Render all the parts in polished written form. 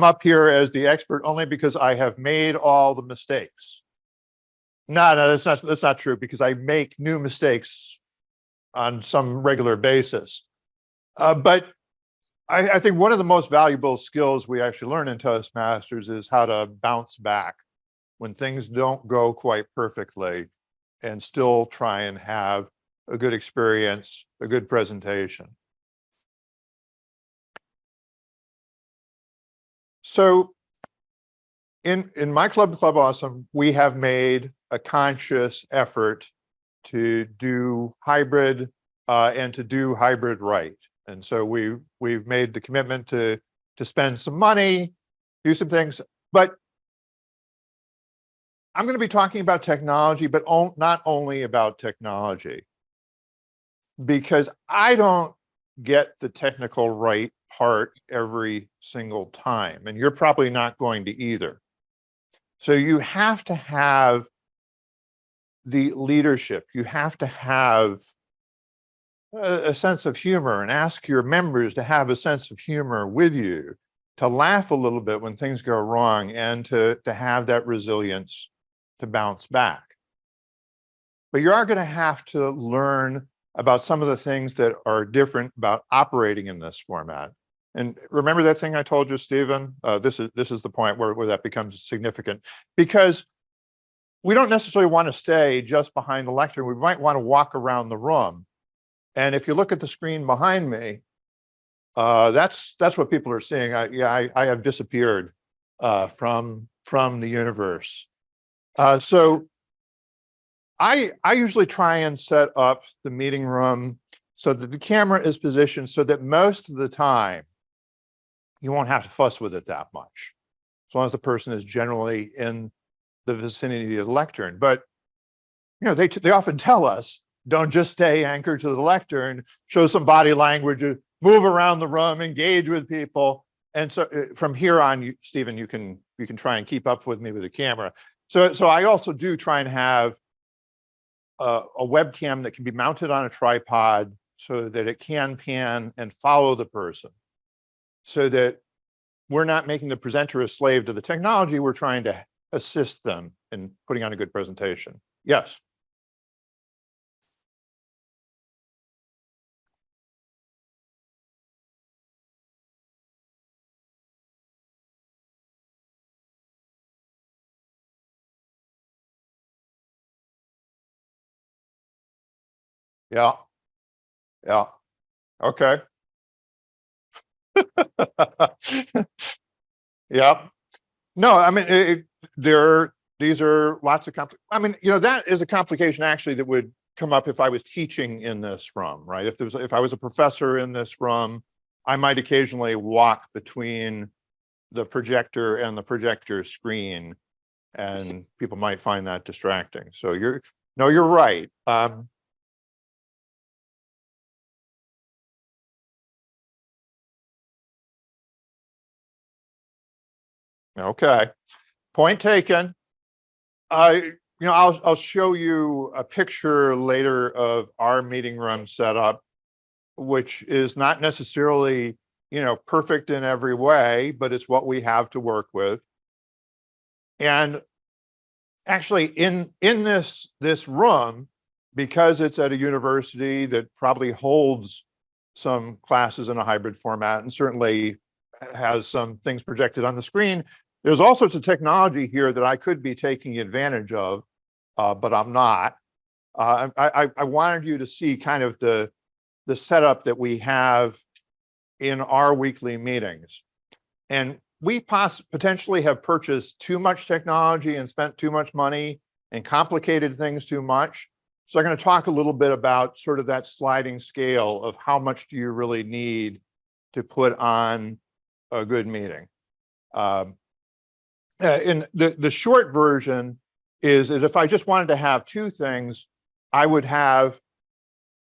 up here as the expert only because I have made all the mistakes. No, that's not true, because I make new mistakes on some regular basis. But I think one of the most valuable skills we actually learn in Toastmasters is how to bounce back when things don't go quite perfectly and still try and have a good experience, a good presentation. So in my Club Awesome, we have made a conscious effort to do hybrid and to do hybrid right. And so we've made the commitment to spend some money, do some things, but I'm going to be talking about technology, but not only about technology, because I don't get the technical right part every single time, and you're probably not going to either. So you have to have the leadership, you have to have a sense of humor, and ask your members to have a sense of humor with you, to laugh a little bit when things go wrong, and to have that resilience to bounce back. But you are going to have to learn about some of the things that are different about operating in this format. And remember that thing I told you, Stephen? This is the point where that becomes significant, because we don't necessarily want to stay just behind the lectern. We might want to walk around the room. And if you look at the screen behind me, that's what people are seeing. I have disappeared from the universe. So I usually try and set up the meeting room so that the camera is positioned so that most of the time you won't have to fuss with it that much, as long as the person is generally in the vicinity of the lectern. But they often tell us, don't just stay anchored to the lectern, show some body language, move around the room, engage with people. And so from here on, Stephen, you can try and keep up with me with the camera. So I also do try and have a webcam that can be mounted on a tripod so that it can pan and follow the person, so that we're not making the presenter a slave to the technology. We're trying to assist them in putting on a good presentation. Yes. Yeah. Yeah. Okay. Yeah. No, I mean, these are lots of that is a complication actually that would come up if I was teaching in this room, right? If I was a professor in this room, I might occasionally walk between the projector and the projector screen, and people might find that distracting. So you're right. Okay, point taken. I'll show you a picture later of our meeting room setup, which is not necessarily, perfect in every way, but it's what we have to work with. And actually in this room, because it's at a university that probably holds some classes in a hybrid format and certainly has some things projected on the screen, there's all sorts of technology here that I could be taking advantage of, but I'm not. I wanted you to see kind of the setup that we have in our weekly meetings. And we potentially have purchased too much technology and spent too much money and complicated things too much. So I'm going to talk a little bit about sort of that sliding scale of how much do you really need to put on a good meeting. In the short version is if I just wanted to have two things, I would have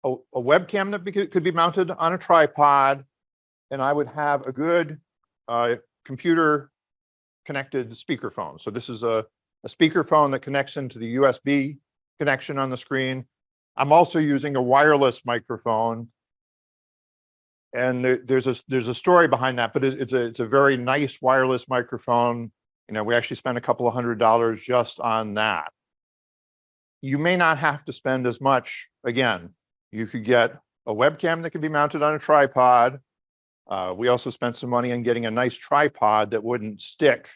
a webcam that could be mounted on a tripod, and I would have a good computer connected speakerphone. So this is a speakerphone that connects into the USB connection on the screen. I'm also using a wireless microphone And there's a story behind that, but it's a very nice wireless microphone. You know, we actually spent a couple of $100 just on that. You may not have to spend as much. Again, you could get a webcam that can be mounted on a tripod. We also spent some money on getting a nice tripod that wouldn't stick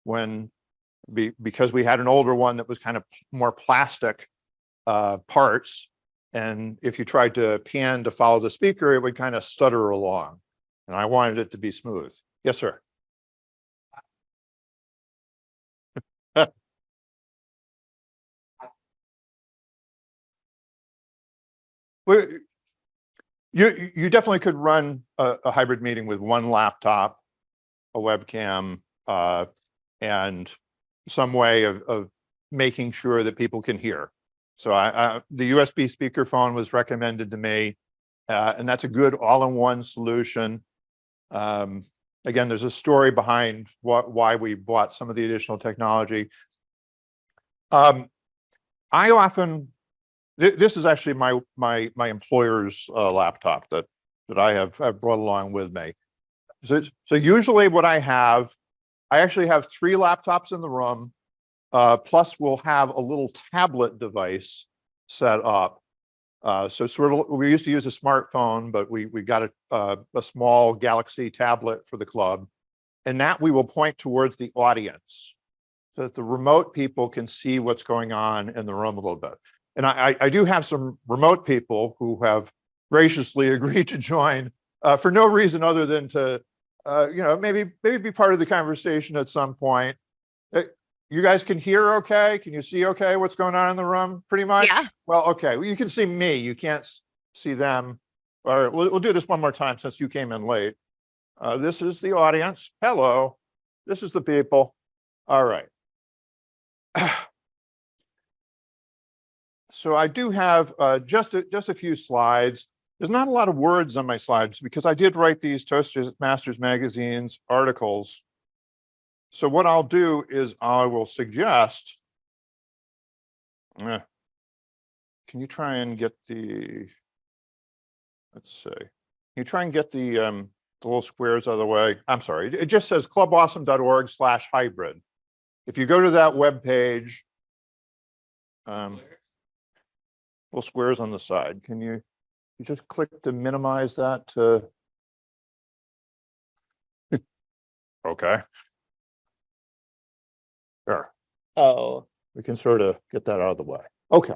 because we had an older one that was kind of more plastic parts. And if you tried to pan to follow the speaker, it would kind of stutter along. And I wanted it to be smooth. Yes, sir. Well, you definitely could run a hybrid meeting with one laptop, a webcam, and some way of making sure that people can hear. So the USB speakerphone was recommended to me, and that's a good all-in-one solution. Again, there's a story behind why we bought some of the additional technology. I often, this is actually my employer's laptop that I have brought along with me. So usually what I actually have 3 laptops in the room. Plus we'll have a little tablet device set up. So sort of, we used to use a smartphone, but we got a small Galaxy tablet for the club, and that we will point towards the audience so that the remote people can see what's going on in the room a little bit. And I do have some remote people who have graciously agreed to join for no reason other than to, maybe be part of the conversation at some point. You guys can hear okay? Can you see okay what's going on in the room pretty much? Yeah. Well, okay. Well, you can see me. You can't see them. All right, we'll do this one more time since you came in late. This is the audience. Hello. This is the people. All right. So I do have just a few slides. There's not a lot of words on my slides because I did write these Toastmasters magazine's articles. So what I'll do is I will suggest, can you try and get let's see, can you try and get the little squares out of the way? I'm sorry, it just says clubawesome.org/hybrid. If you go to that web page, little squares on the side, can you just click to minimize that to, okay. There. Oh. We can sort of get that out of the way. Okay.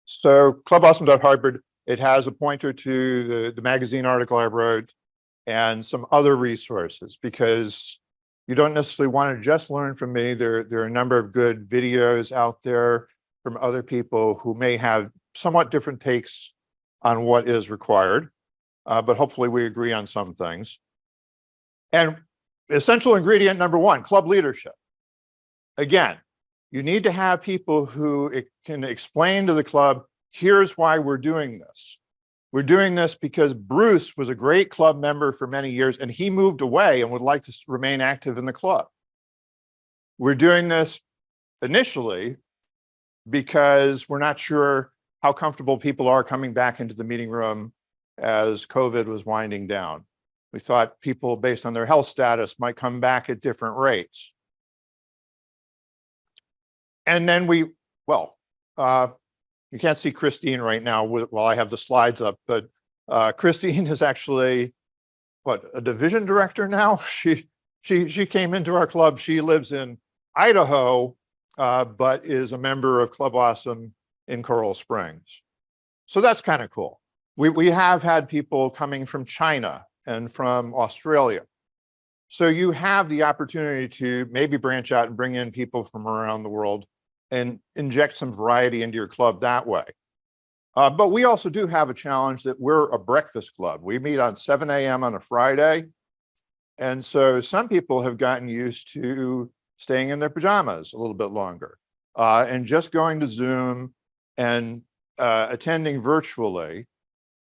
So clubawesome.hybrid, it has a pointer to the magazine article I wrote and some other resources, because you don't necessarily want to just learn from me. There are a number of good videos out there from other people who may have somewhat different takes on what is required, but hopefully we agree on some things. And essential ingredient number 1, club leadership. Again, you need to have people who can explain to the club, here's why we're doing this. We're doing this because Bruce was a great club member for many years and he moved away and would like to remain active in the club. We're doing this initially because we're not sure how comfortable people are coming back into the meeting room as COVID was winding down. We thought people, based on their health status, might come back at different rates. And then you can't see Christine right now while I have the slides up, but Christine is actually, a division director now? She came into our club. She lives in Idaho, but is a member of Club Awesome in Coral Springs. So that's kind of cool. We have had people coming from China and from Australia. So you have the opportunity to maybe branch out and bring in people from around the world and inject some variety into your club that way. But we also do have a challenge that we're a breakfast club. We meet on 7 a.m. on a Friday. And so some people have gotten used to staying in their pajamas a little bit longer and just going to Zoom and attending virtually.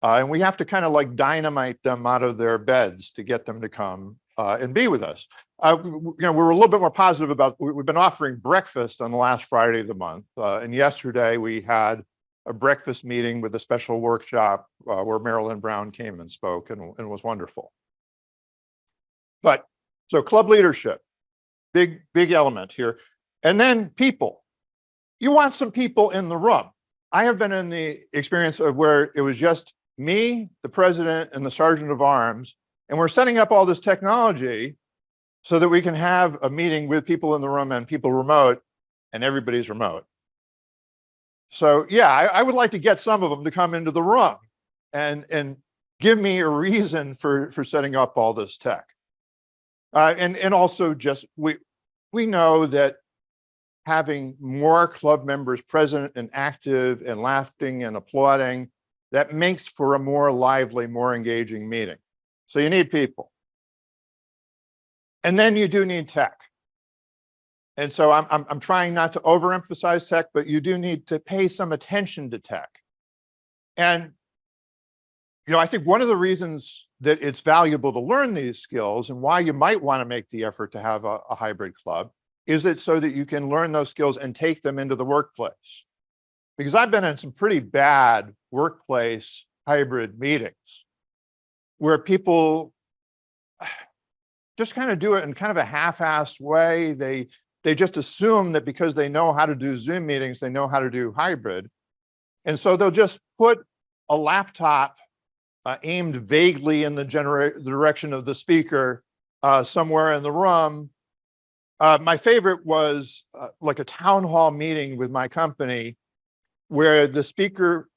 And we have to kind of like dynamite them out of their beds to get them to come and be with us. We're a little bit more positive about, we've been offering breakfast on the last Friday of the month. And yesterday we had a breakfast meeting with a special workshop where Marilyn Brown came and spoke and was wonderful. But so club leadership, big element here. And then people. You want some people in the room. I have been in the experience of where it was just me, the president, and the sergeant of arms, and we're setting up all this technology so that we can have a meeting with people in the room and people remote, and everybody's remote. So yeah, I would like to get some of them to come into the room and give me a reason for setting up all this tech. And also just, we know that having more club members present and active and laughing and applauding, that makes for a more lively, more engaging meeting. So you need people. And then you do need tech. And so I'm trying not to overemphasize tech, but you do need to pay some attention to tech. And I think one of the reasons that it's valuable to learn these skills and why you might want to make the effort to have a hybrid club is it so that you can learn those skills and take them into the workplace. Because I've been in some pretty bad workplace hybrid meetings where people just kind of do it in kind of a half-assed way. They just assume that because they know how to do Zoom meetings, they know how to do hybrid. And so they'll just put a laptop aimed vaguely in the direction of the speaker somewhere in the room. My favorite was like a town hall meeting with my company where the speaker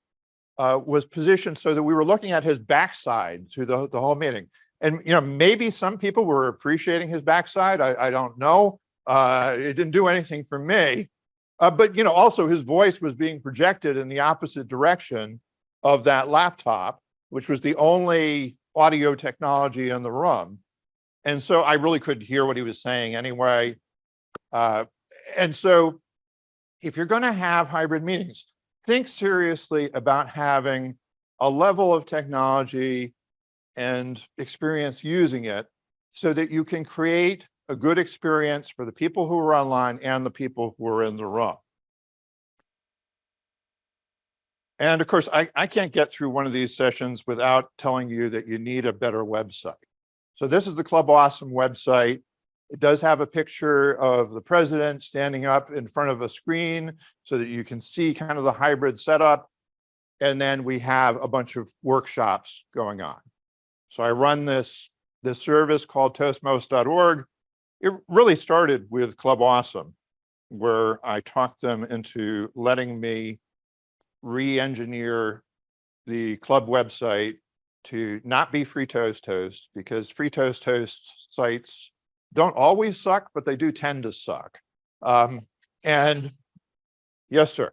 was positioned so that we were looking at his backside through the whole meeting. And maybe some people were appreciating his backside. I don't know. It didn't do anything for me. But also his voice was being projected in the opposite direction of that laptop, which was the only audio technology in the room. And so I really couldn't hear what he was saying anyway. And so if you're going to have hybrid meetings, think seriously about having a level of technology and experience using it so that you can create a good experience for the people who are online and the people who are in the room. And of course, I can't get through one of these sessions without telling you that you need a better website. So this is the Club Awesome website. It does have a picture of the president standing up in front of a screen so that you can see kind of the hybrid setup. And then we have a bunch of workshops going on. So I run this service called Toastmasters.org. It really started with Club Awesome, where I talked them into letting me re-engineer the club website to not be free toast, because free toast sites don't always suck, but they do tend to suck. And yes, sir.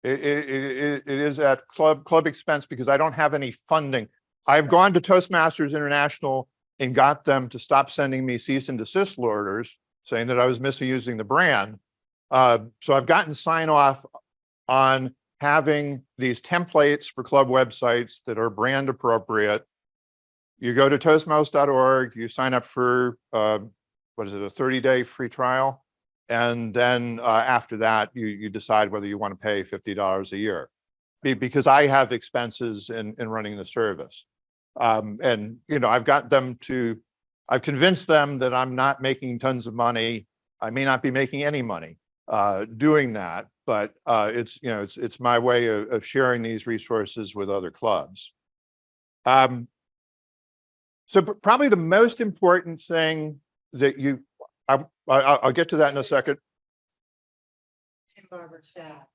It is at club expense because I don't have any funding. I've gone to Toastmasters International and got them to stop sending me cease and desist orders saying that I was misusing the brand. So I've gotten sign off on having these templates for club websites that are brand appropriate. You go to Toastmasters.org, you sign up for, what is it, a 30-day free trial. And then after that, you decide whether you want to pay $50 a year, because I have expenses in running the service. And I've got them to, I've convinced them that I'm not making tons of money. I may not be making any money doing that, but it's my way of sharing these resources with other clubs. So probably the most important thing that I'll get to that in a second. Tim Barber's chat.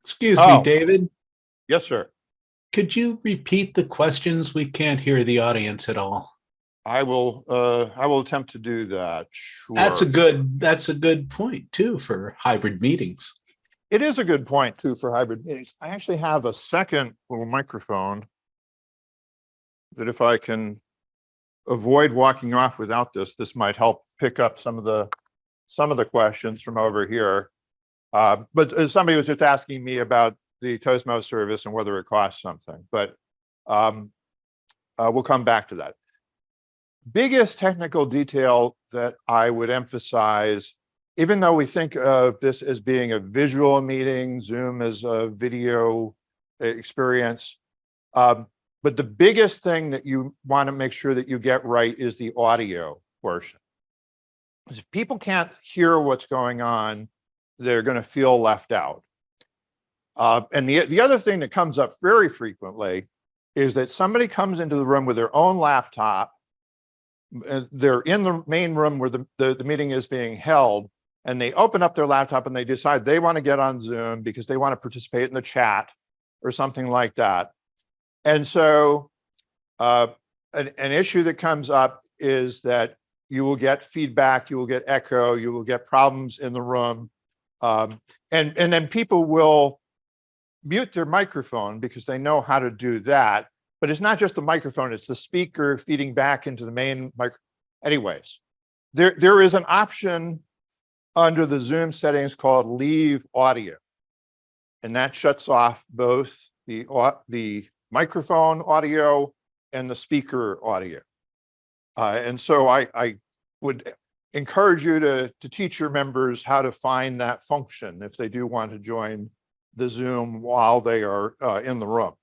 Excuse me, David. Yes, sir. Could you repeat the questions? We can't hear the audience at all. I will attempt to do that. Sure. That's a good point too for hybrid meetings. It is a good point too for hybrid meetings. I actually have a second little microphone that if I can avoid walking off without this might help pick up some of the some of the questions from over here. But somebody was just asking me about the Toastmasters service and whether it costs something, but we'll come back to that. Biggest technical detail that I would emphasize, even though we think of this as being a visual meeting, Zoom as a video experience, but the biggest thing that you want to make sure that you get right is the audio portion. Because if people can't hear what's going on, they're going to feel left out. And the other thing that comes up very frequently is that somebody comes into the room with their own laptop. They're in the main room where the meeting is being held, and they open up their laptop and they decide they want to get on Zoom because they want to participate in the chat or something like that. And so an issue that comes up is that you will get feedback, you will get echo, you will get problems in the room. And then people will mute their microphone because they know how to do that. But it's not just the microphone, it's the speaker feeding back into the main mic. Anyways, there is an option under the Zoom settings called leave audio. And that shuts off both the microphone audio and the speaker audio. And so I would encourage you to teach your members how to find that function if they do want to join the Zoom while they are in the room.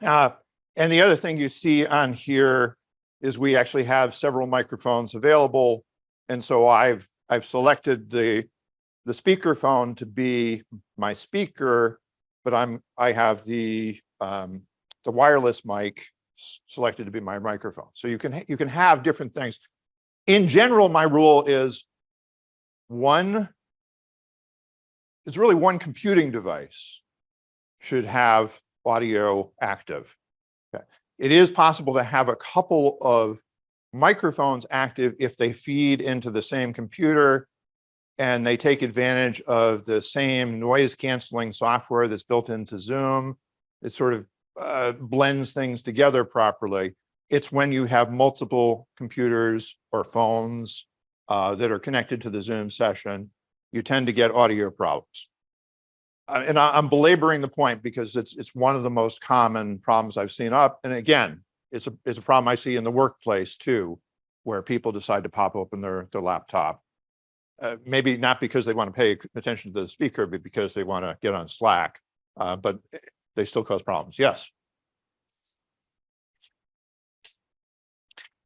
And the other thing you see on here is we actually have several microphones available. And so I've selected the speakerphone to be my speaker, but I have the wireless mic selected to be my microphone. So you can have different things. In general, my rule is it's really one computing device should have audio active. Okay. It is possible to have a couple of microphones active if they feed into the same computer and they take advantage of the same noise canceling software that's built into Zoom. It sort of blends things together properly. It's when you have multiple computers or phones that are connected to the Zoom session, you tend to get audio problems. And I'm belaboring the point because it's one of the most common problems I've seen up. And again, it's a problem I see in the workplace too, where people decide to pop open their laptop. Maybe not because they want to pay attention to the speaker, but because they want to get on Slack. But they still cause problems. Yes.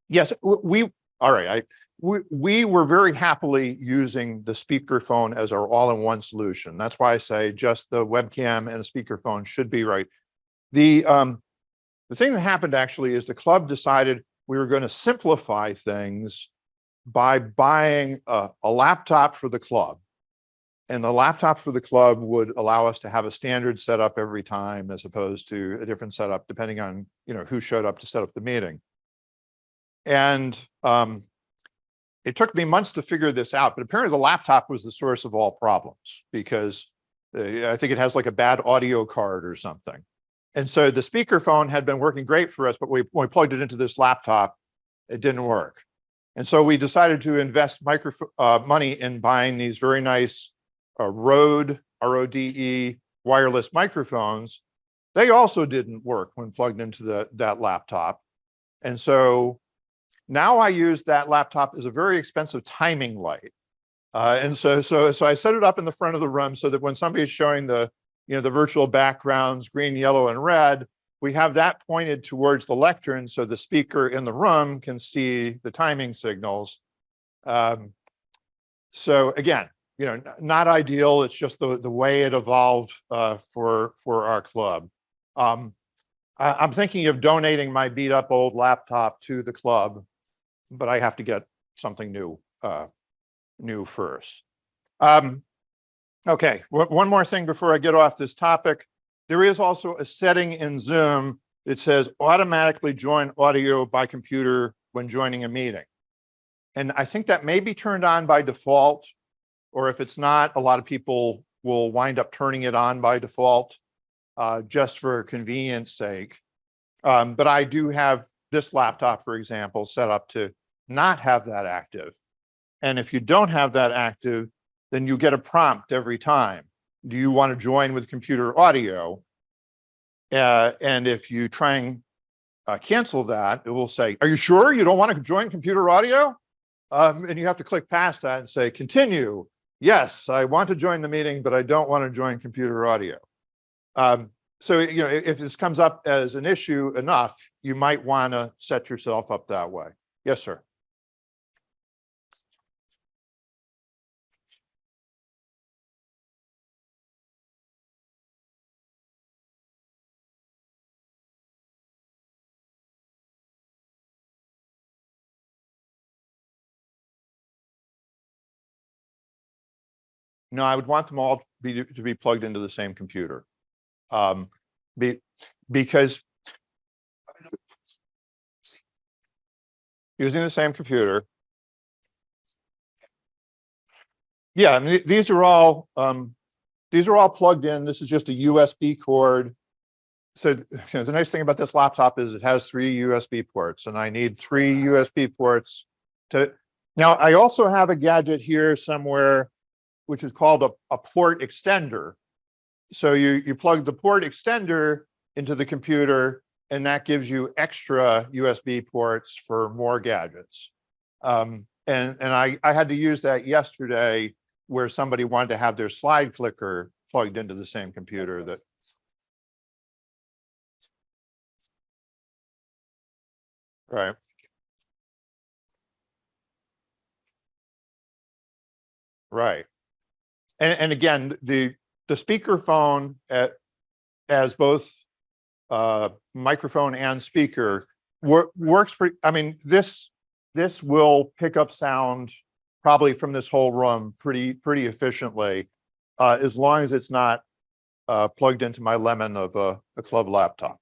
Yes, all right. We were very happily using the speakerphone as our all-in-one solution. That's why I say just the webcam and a speakerphone should be right. The thing that happened actually is the club decided we were going to simplify things by buying a laptop for the club. And the laptop for the club would allow us to have a standard setup every time as opposed to a different setup depending on who showed up to set up the meeting. And it took me months to figure this out, but apparently the laptop was the source of all problems because I think it has like a bad audio card or something. And so the speakerphone had been working great for us, but when we plugged it into this laptop, it didn't work. And so we decided to invest money in buying these very nice Rode, R-O-D-E, wireless microphones. They also didn't work when plugged into that laptop. And so now I use that laptop as a very expensive timing light. And so I set it up in the front of the room so that when somebody's showing the virtual backgrounds, green, yellow, and red, we have that pointed towards the lectern so the speaker in the room can see the timing signals. So again, not ideal. It's just the way it evolved for our club. I'm thinking of donating my beat up old laptop to the club, but I have to get something new first. Okay, one more thing before I get off this topic. There is also a setting in Zoom that says automatically join audio by computer when joining a meeting. And I think that may be turned on by default, or if it's not, a lot of people will wind up turning it on by default just for convenience sake. But I do have this laptop, for example, set up to not have that active. And if you don't have that active, then you get a prompt every time. Do you want to join with computer audio? And if you try and cancel that, it will say, are you sure you don't want to join computer audio? And you have to click past that and say, continue. Yes, I want to join the meeting, but I don't want to join computer audio. So, if this comes up as an issue enough, you might want to set yourself up that way. Yes, sir. No, I would want them all to be plugged into the same computer. Because using the same computer. Yeah, I mean, these are all plugged in. This is just a USB cord. So the nice thing about this laptop is it has 3 USB ports, and I need 3 USB ports to. Now, I also have a gadget here somewhere, which is called a port extender. So you plug the port extender into the computer, and that gives you extra USB ports for more gadgets. And I had to use that yesterday where somebody wanted to have their slide clicker plugged into the same computer that. Right. Right. And again, the speakerphone as both microphone and speaker works pretty. I mean, this will pick up sound probably from this whole room pretty efficiently, as long as it's not plugged into my lemon of a club laptop.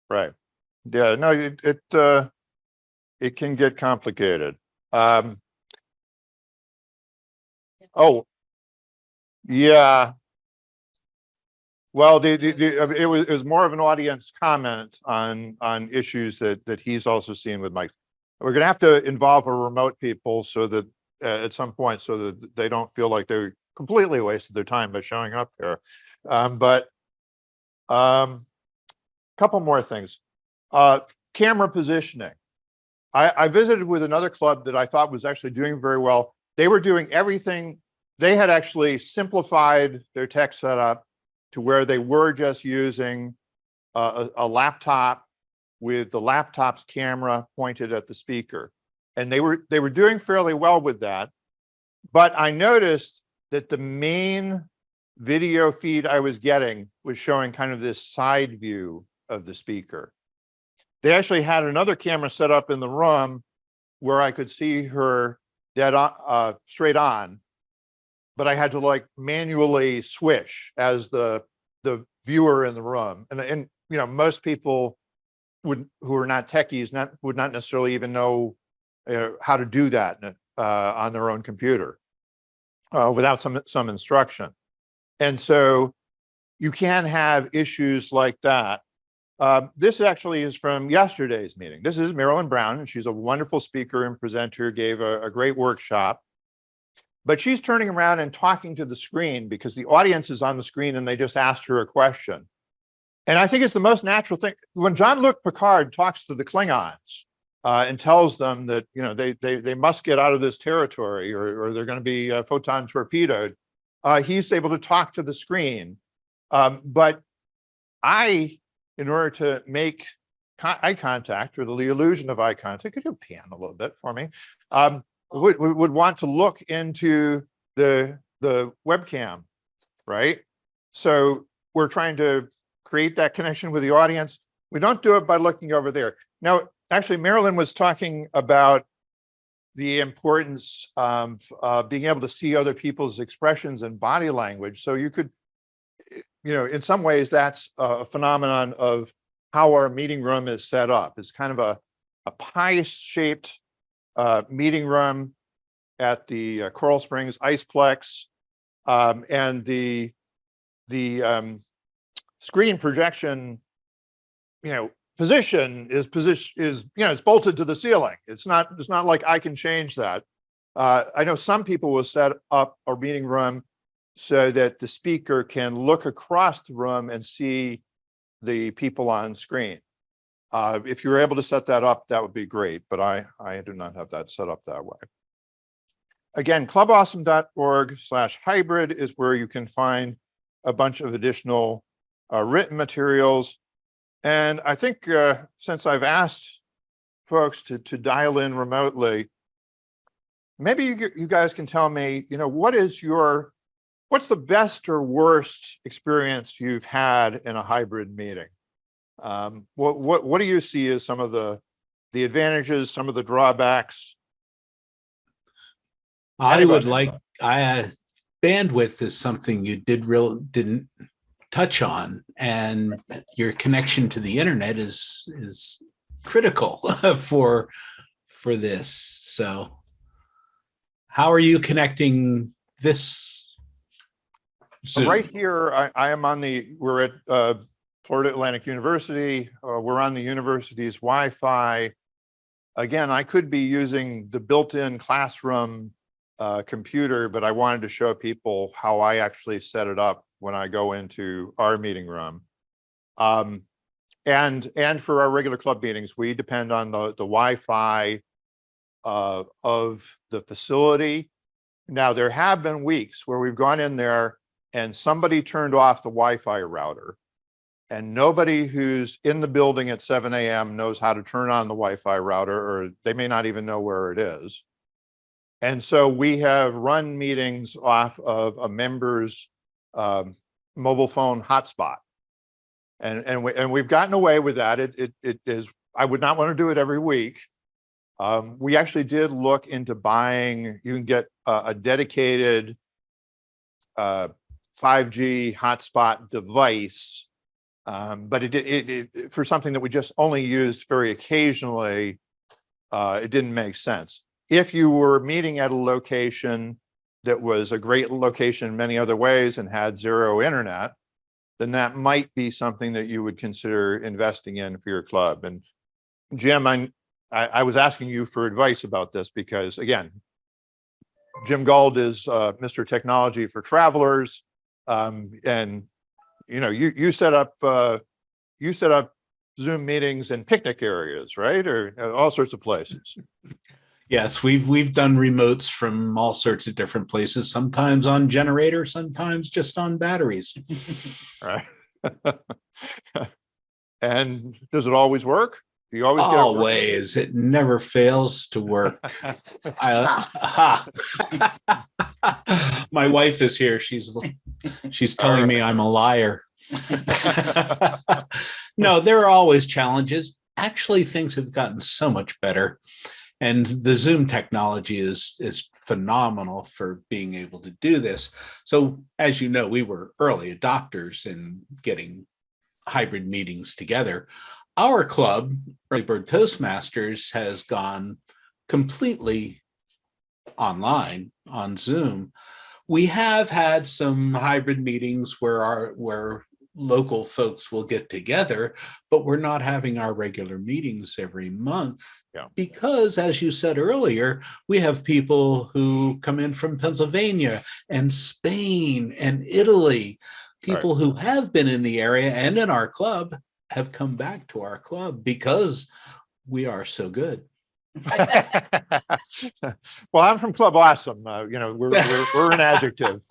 Right. Yeah, no, it can get complicated. Oh, yeah. Well, it was more of an audience comment on issues that he's also seen with Mike. We're going to have to involve our remote people so that at some point, so that they don't feel like they're completely wasted their time by showing up here. But couple more things. Camera positioning. I visited with another club that I thought was actually doing very well. They were doing everything. They had actually simplified their tech setup to where they were just using a laptop with the laptop's camera pointed at the speaker. And they were doing fairly well with that. But I noticed that the main video feed I was getting was showing kind of this side view of the speaker. They actually had another camera set up in the room where I could see her dead on, straight on, but I had to like manually switch as the viewer in the room. And most people who are not techies would not necessarily even know how to do that on their own computer without some instruction. And so you can have issues like that. This actually is from yesterday's meeting. This is Marilyn Brown, and she's a wonderful speaker and presenter, gave a great workshop. But she's turning around and talking to the screen because the audience is on the screen and they just asked her a question. And I think it's the most natural thing. When Jean-Luc Picard talks to the Klingons and tells them that they must get out of this territory or they're going to be photon torpedoed, he's able to talk to the screen. But in order to make eye contact or the illusion of eye contact, could you pan a little bit for me? Would want to look into the webcam, right? So we're trying to create that connection with the audience. We don't do it by looking over there. Now, actually, Marilyn was talking about the importance of being able to see other people's expressions and body language. So you could, in some ways, that's a phenomenon of how our meeting room is set up. It's kind of a pie-shaped meeting room at the Coral Springs Iceplex, and the screen projection, position is it's bolted to the ceiling. It's not like I can change that. I know some people will set up a meeting room so that the speaker can look across the room and see the people on screen. If you're able to set that up, that would be great, but I do not have that set up that way. Again, clubawesome.org/hybrid is where you can find a bunch of additional written materials. And I think since I've asked folks to dial in remotely, maybe you guys can tell me, what's the best or worst experience you've had in a hybrid meeting? What do you see as some of the advantages, some of the drawbacks? Bandwidth is something you didn't touch on, and your connection to the internet is critical for this. So how are you connecting this Zoom? Right here, I am on we're at Florida Atlantic University. We're on the university's Wi-Fi. Again, I could be using the built-in classroom computer, but I wanted to show people how I actually set it up when I go into our meeting room. And for our regular club meetings, we depend on the Wi-Fi of the facility. Now, there have been weeks where we've gone in there and somebody turned off the Wi-Fi router, and nobody who's in the building at 7 a.m. knows how to turn on the Wi-Fi router, or they may not even know where it is. And so we have run meetings off of a member's mobile phone hotspot, and we've gotten away with that. It is. I would not want to do it every week. We actually did look into buying. You can get a dedicated 5G hotspot device, but it for something that we just only used very occasionally, it didn't make sense. If you were meeting at a location that was a great location in many other ways and had zero internet, then that might be something that you would consider investing in for your club. And Jim, I was asking you for advice about this because, again, Jim Gold is Mr. Technology for Travelers, and you set up Zoom meetings in picnic areas, right, or all sorts of places. Yes, we've done remotes from all sorts of different places, sometimes on generators, sometimes just on batteries. Right. And does it always work? Do you always Always. It never fails to work. My wife is here. She's telling me I'm a liar. No, there are always challenges. Actually, things have gotten so much better. And the Zoom technology is phenomenal for being able to do this. So as you know, we were early adopters in getting hybrid meetings together. Our club, Early Bird Toastmasters, has gone completely online on Zoom. We have had some hybrid meetings where local folks will get together, but we're not having our regular meetings every month. Yeah. Because, as you said earlier, we have people who come in from Pennsylvania and Spain and Italy, people who have been in the area and in our club have come back to our club because we are so good. Well, I'm from Club Awesome. We're an adjective.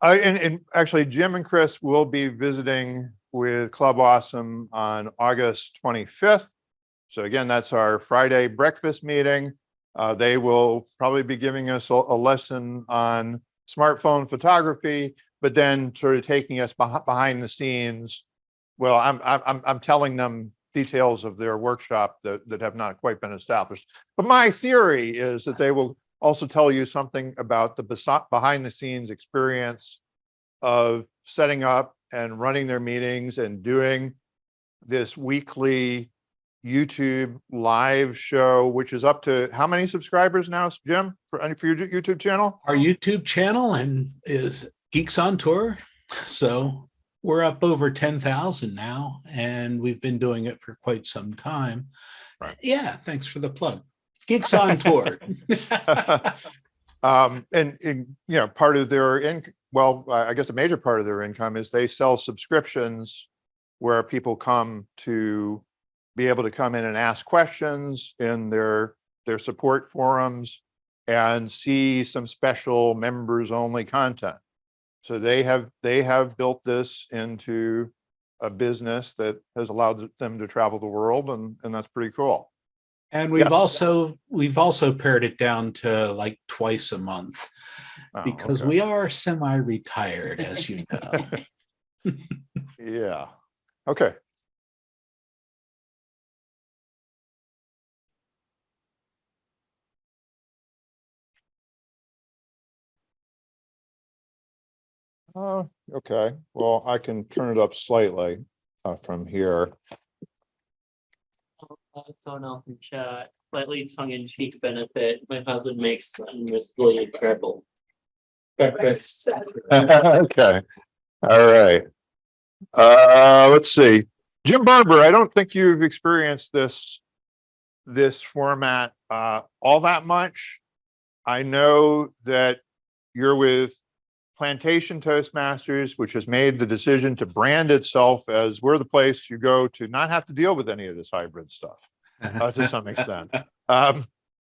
And actually, Jim and Chris will be visiting with Club Awesome on August 25th. So again, that's our Friday breakfast meeting. They will probably be giving us a lesson on smartphone photography, but then sort of taking us behind the scenes. Well, I'm telling them details of their workshop that have not quite been established. But my theory is that they will also tell you something about the behind the scenes experience of setting up and running their meetings and doing this weekly YouTube live show, which is up to how many subscribers now, Jim, for your YouTube channel? Our YouTube channel is Geeks on Tour. So we're up over 10,000 now, and we've been doing it for quite some time. Right. Yeah, thanks for the plug. Geeks on Tour. And you know, part of their I guess a major part of their income is they sell subscriptions where people come to be able to come in and ask questions in their support forums and see some special members only content. So they have built this into a business that has allowed them to travel the world, and that's pretty cool. And we've Yes. also pared it down to like twice a month, Oh, because okay. we are semi-retired, as you know. Yeah. Okay. Okay. Well, I can turn it up slightly from here. Someone else in chat, slightly tongue-in-cheek benefit. My husband makes unmissably incredible breakfast. Okay. All right. Let's see. Jim Barber, I don't think you've experienced this format all that much. I know that you're with Plantation Toastmasters, which has made the decision to brand itself as we're the place you go to not have to deal with any of this hybrid stuff to some extent.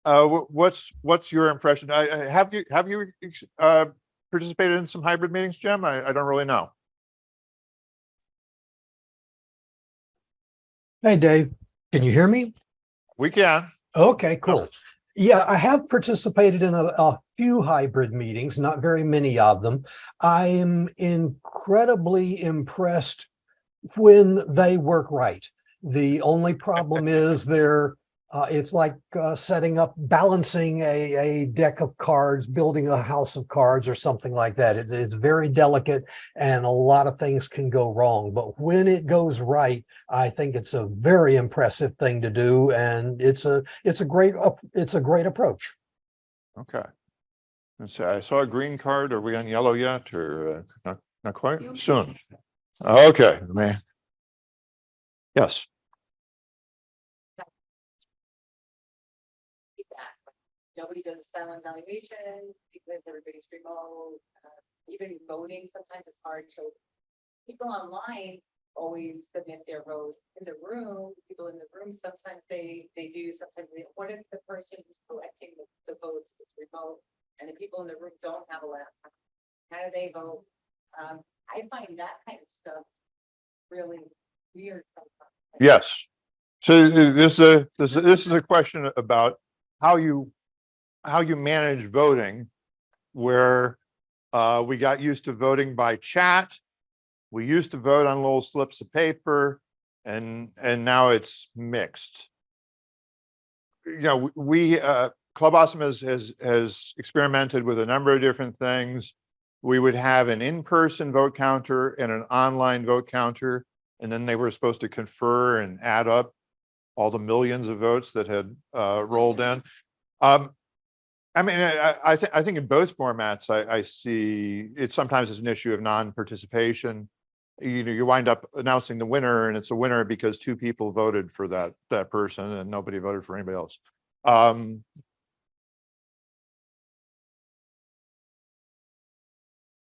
What's your impression? Have you participated in some hybrid meetings, Jim? I don't really know. Hey, Dave, can you hear me? We can. Okay, cool. Yeah, I have participated in a few hybrid meetings, not very many of them. I am incredibly impressed when they work right. The only problem is it's like setting up, balancing a deck of cards, building a house of cards or something like that. It's very delicate and a lot of things can go wrong. But when it goes right, I think it's a very impressive thing to do, and it's a great approach. Okay. Let's see, I saw a green card. Are we on yellow yet, or not quite? Soon. Okay, man. Yes. Feedback. Nobody does silent evaluation because everybody's remote. Even voting, sometimes it's hard to, people online always submit their votes in the room. People in the room, sometimes they do, sometimes they, what if the person who's collecting the votes is remote and the people in the room don't have a laptop? How do they vote? I find that kind of stuff really weird sometimes. Yes. So this is a question about how you manage voting, where we got used to voting by chat. We used to vote on little slips of paper, and now it's mixed. You know, we Club Awesome has experimented with a number of different things. We would have an in-person vote counter and an online vote counter, and then they were supposed to confer and add up all the millions of votes that had rolled in. I mean, I think in both formats, I see it sometimes as an issue of non-participation. You know, you wind up announcing the winner, and it's a winner because two people voted for that person and nobody voted for anybody else.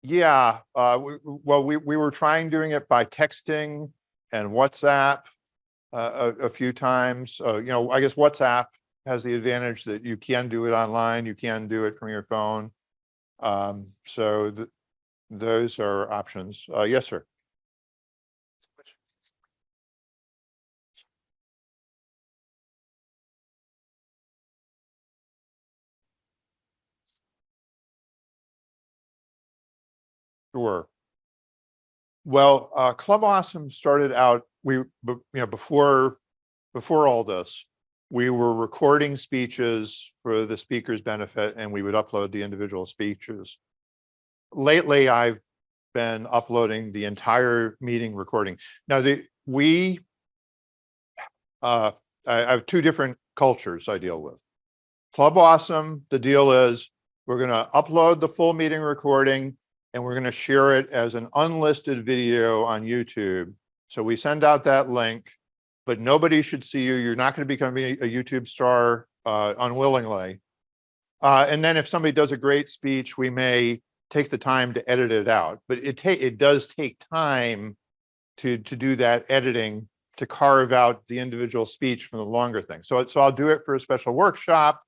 Yeah, we were trying doing it by texting and WhatsApp a few times. You know, I guess WhatsApp has the advantage that you can do it online, you can do it from your phone. So those are options. Yes, sir. Sure. Well, Club Awesome started out, before all this, we were recording speeches for the speaker's benefit, and we would upload the individual speeches. Lately, I've been uploading the entire meeting recording. Now, I have two different cultures I deal with. Club Awesome, the deal is we're going to upload the full meeting recording and we're going to share it as an unlisted video on YouTube. So we send out that link, but nobody should see you. You're not going to become a YouTube star unwillingly. And then if somebody does a great speech, we may take the time to edit it out. But it does take time to do that editing, to carve out the individual speech from the longer thing. So I'll do it for a special workshop.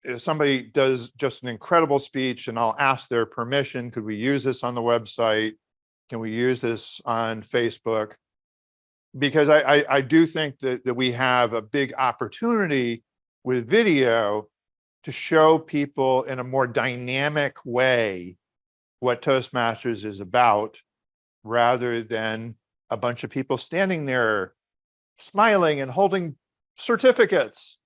If somebody does just an incredible speech and I'll ask their permission, could we use this on the website? Can we use this on Facebook? Because I do think that we have a big opportunity with video to show people in a more dynamic way what Toastmasters is about, rather than a bunch of people standing there smiling and holding certificates.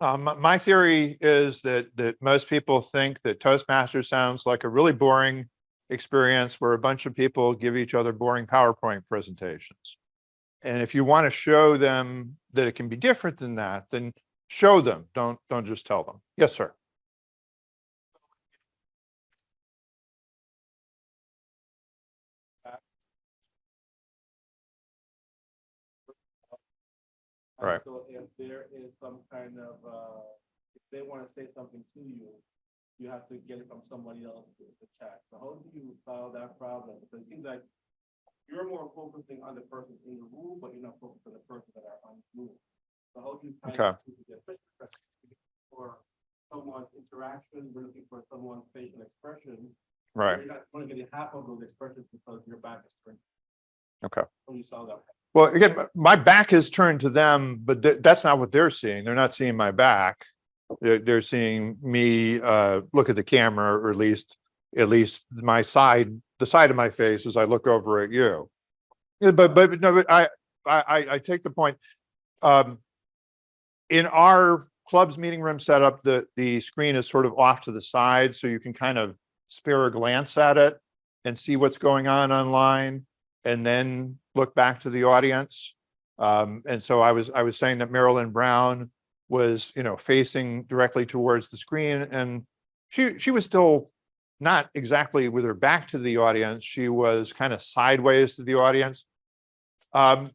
My theory is that most people think that Toastmasters sounds like a really boring experience where a bunch of people give each other boring PowerPoint presentations. And if you want to show them that it can be different than that, then show them. Don't just tell them. Yes, sir. Right. So if there is some kind of, if they want to say something to you, you have to get it from somebody else to the chat. So how do you solve that problem? Because it seems like you're more focusing on the person in the room, but you're not focused on the person that are on the room. So how do you tie Okay. that together? For someone's interaction, we're looking for someone's facial expression. Right. You're not going to get half of those expressions because your back is turned. Okay. How do you solve that? Well, again, my back is turned to them, but that's not what they're seeing. They're not seeing my back. They're seeing me look at the camera, or at least my side, the side of my face as I look over at you. Yeah, but no, but I take the point. In our club's meeting room setup, the screen is sort of off to the side, so you can kind of spare a glance at it and see what's going on online, and then look back to the audience. And so I was saying that Marilyn Brown was, facing directly towards the screen, and she was still not exactly with her back to the audience. She was kind of sideways to the audience. But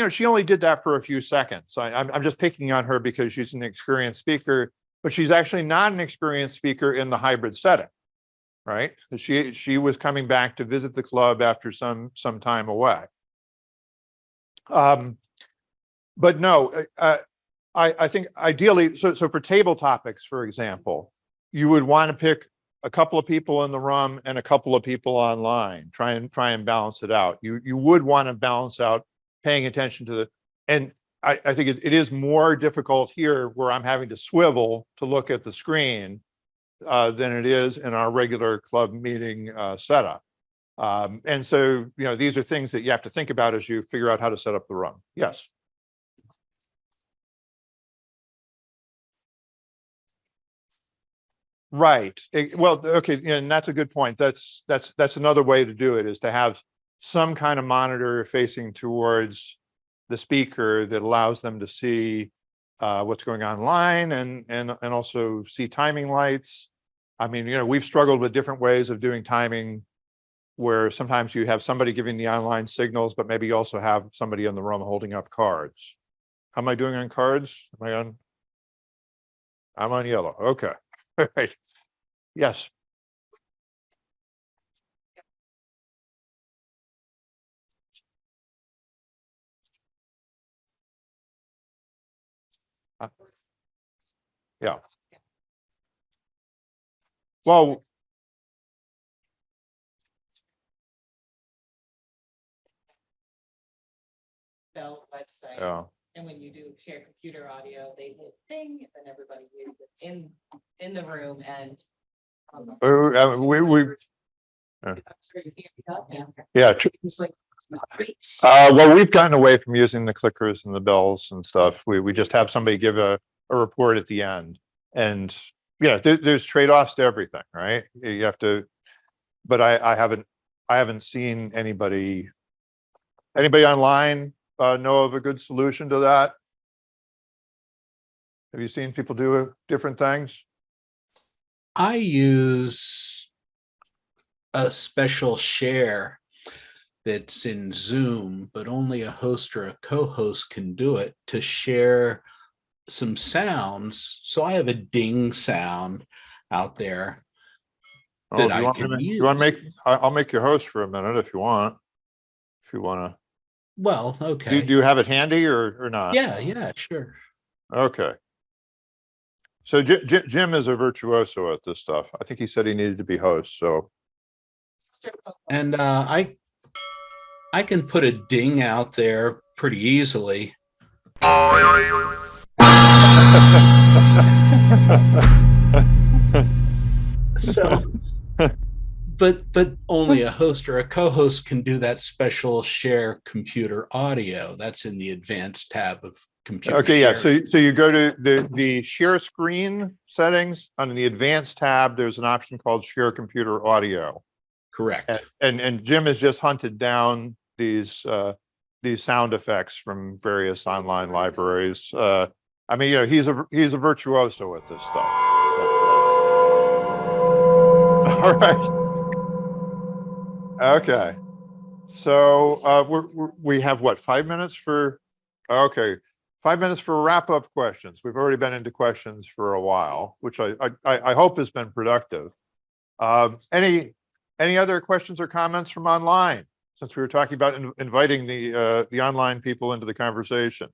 she only did that for a few seconds. I'm just picking on her because she's an experienced speaker, but she's actually not an experienced speaker in the hybrid setting, right? She was coming back to visit the club after some time away. But no, I think ideally, so for table topics, for example, you would want to pick a couple of people in the room and a couple of people online. Try and balance it out. You would want to balance out paying attention to and I think it is more difficult here where I'm having to swivel to look at the screen than it is in our regular club meeting setup. And so, these are things that you have to think about as you figure out how to set up the room. Yes. Right. Well, okay, and that's a good point. That's another way to do it, is to have some kind of monitor facing towards the speaker that allows them to see what's going on online, and also see timing lights. I mean, we've struggled with different ways of doing timing, where sometimes you have somebody giving the online signals, but maybe you also have somebody in the room holding up cards. How am I doing on cards? I'm on yellow. Okay. All right. Yes. Yeah. Well, Bell website, yeah. and when you do share computer audio, they hit ping, and then everybody hears it in the room, and We I'm sorry, you hear me up now. yeah. It's like, it's not great. Well, we've gotten away from using the clickers and the bells and stuff. We just have somebody give a report at the end, and there's trade-offs to everything, right? You have to but I haven't seen anybody online know of a good solution to that. Have you seen people do different things? I use a special share that's in Zoom, but only a host or a co-host can do it, to share some sounds. So I have a ding sound out there Oh, that do you I want me can to, use. you want to make, I'll make you host for a minute if you want. If you want Well, to, okay. do you have it handy or not? Yeah, sure. Okay. So Jim is a virtuoso at this stuff. I think he said he needed to be host, so. And I can put a ding out there pretty easily. So, but only a host or a co-host can do that special share computer audio. That's in the advanced tab of computer Okay, yeah, sharing. so you go to the share screen settings. On the advanced tab, there's an option called share computer audio. Correct. And Jim has just hunted down these sound effects from various online libraries. I mean, you know, he's a virtuoso at this stuff. All right. Okay. So we have what, 5 minutes for? Okay, 5 minutes for wrap up questions. We've already been into questions for a while, which I hope has been productive. Any other questions or comments from online? Since we were talking about inviting the online people into the conversation.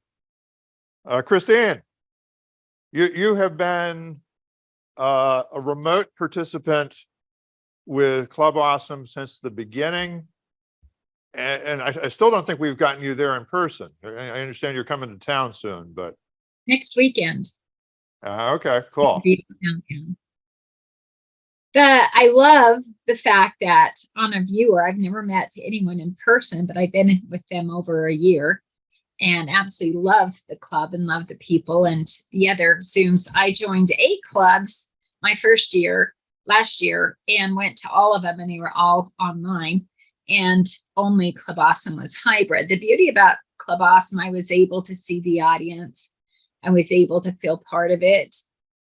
Christine, you have been a remote participant with Club Awesome since the beginning. And I still don't think we've gotten you there in person. I understand you're coming to town soon, but. Next weekend. Okay, cool. I love the fact that on a viewer, I've never met anyone in person, but I've been with them over a year and absolutely love the club and love the people and the other Zooms. I joined 8 clubs my first year, last year, and went to all of them, and they were all online, and only Club Awesome was hybrid. The beauty about Club Awesome, I was able to see the audience. I was able to feel part of it.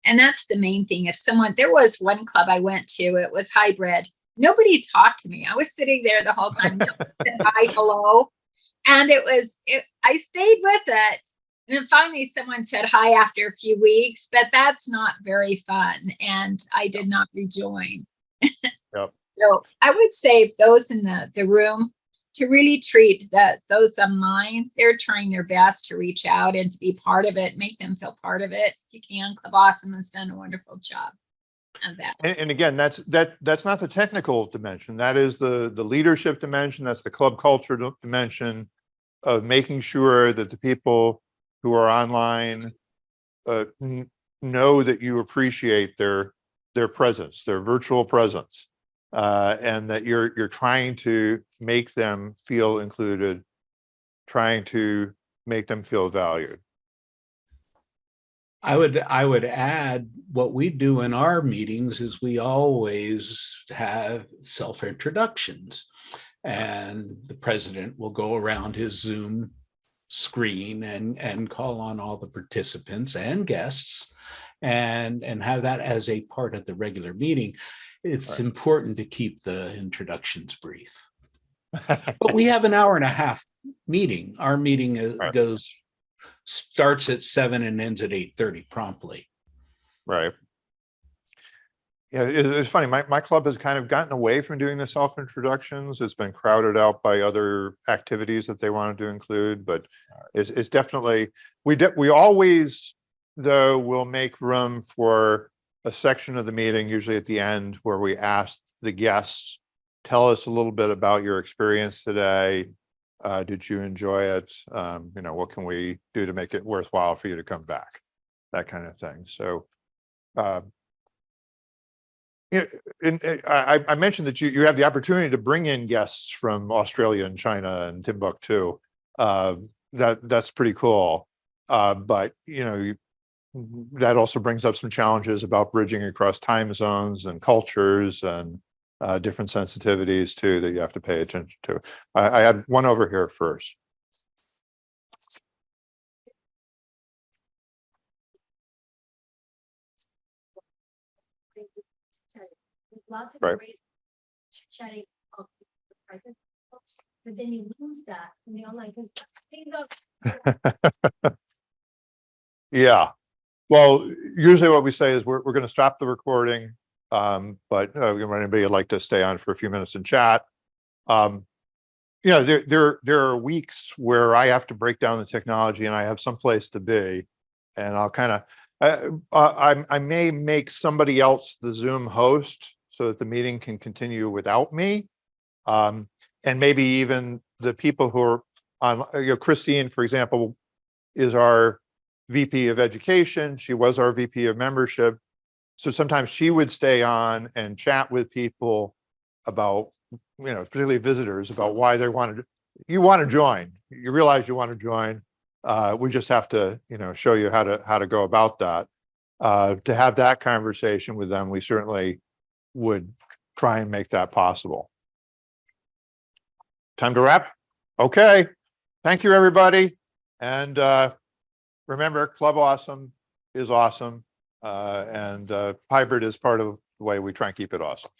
And that's the main thing. If someone, there was one club I went to, it was hybrid. Nobody talked to me. I was sitting there the whole time, said hi, hello. And I stayed with it. And then finally someone said hi after a few weeks, but that's not very fun. And I did not rejoin. Yep. So I would say those in the room to really treat those online, they're trying their best to reach out and to be part of it, make them feel part of it. If you can, Club Awesome has done a wonderful job of that. And again, that's not the technical dimension. That is the leadership dimension. That's the club culture dimension of making sure that the people who are online know that you appreciate their presence, their virtual presence. And that you're trying to make them feel included, trying to make them feel valued. I would add, what we do in our meetings is we always have self-introductions, and the president will go around his Zoom screen and call on all the participants and guests and have that as a part of the regular meeting. It's important to keep the introductions brief. But we have an hour and a half meeting. Our meeting starts at 7 and ends at 8:30 promptly. Right. Yeah, it's funny. My club has kind of gotten away from doing the self-introductions. It's been crowded out by other activities that they wanted to include, but it's definitely, we always, though, will make room for a section of the meeting, usually at the end, where we ask the guests, tell us a little bit about your experience today. Did you enjoy it? You know, what can we do to make it worthwhile for you to come back? That kind of thing. So, I mentioned that you have the opportunity to bring in guests from Australia and China and Timbuktu. That's pretty cool. But you know, that also brings up some challenges about bridging across time zones and cultures and different sensitivities too that you have to pay attention to. I had one over here first. Lots of Right. great chatting of the present folks, but then you lose that, and you're like, things are Yeah. Well, usually what we say is we're going to stop the recording. But anybody would like to stay on for a few minutes and chat. There are weeks where I have to break down the technology and I have someplace to be, and I'll kind of I may make somebody else the Zoom host so that the meeting can continue without me. And maybe even the people who are on, Christine, for example, is our VP of Education. She was our VP of Membership. So sometimes she would stay on and chat with people about, particularly visitors, about why they you want to join. You realize you want to join. We just have to, show you how to go about that. To have that conversation with them, we certainly would try and make that possible. Time to wrap? Okay. Thank you, everybody. And remember, Club Awesome is awesome. And hybrid is part of the way we try and keep it awesome.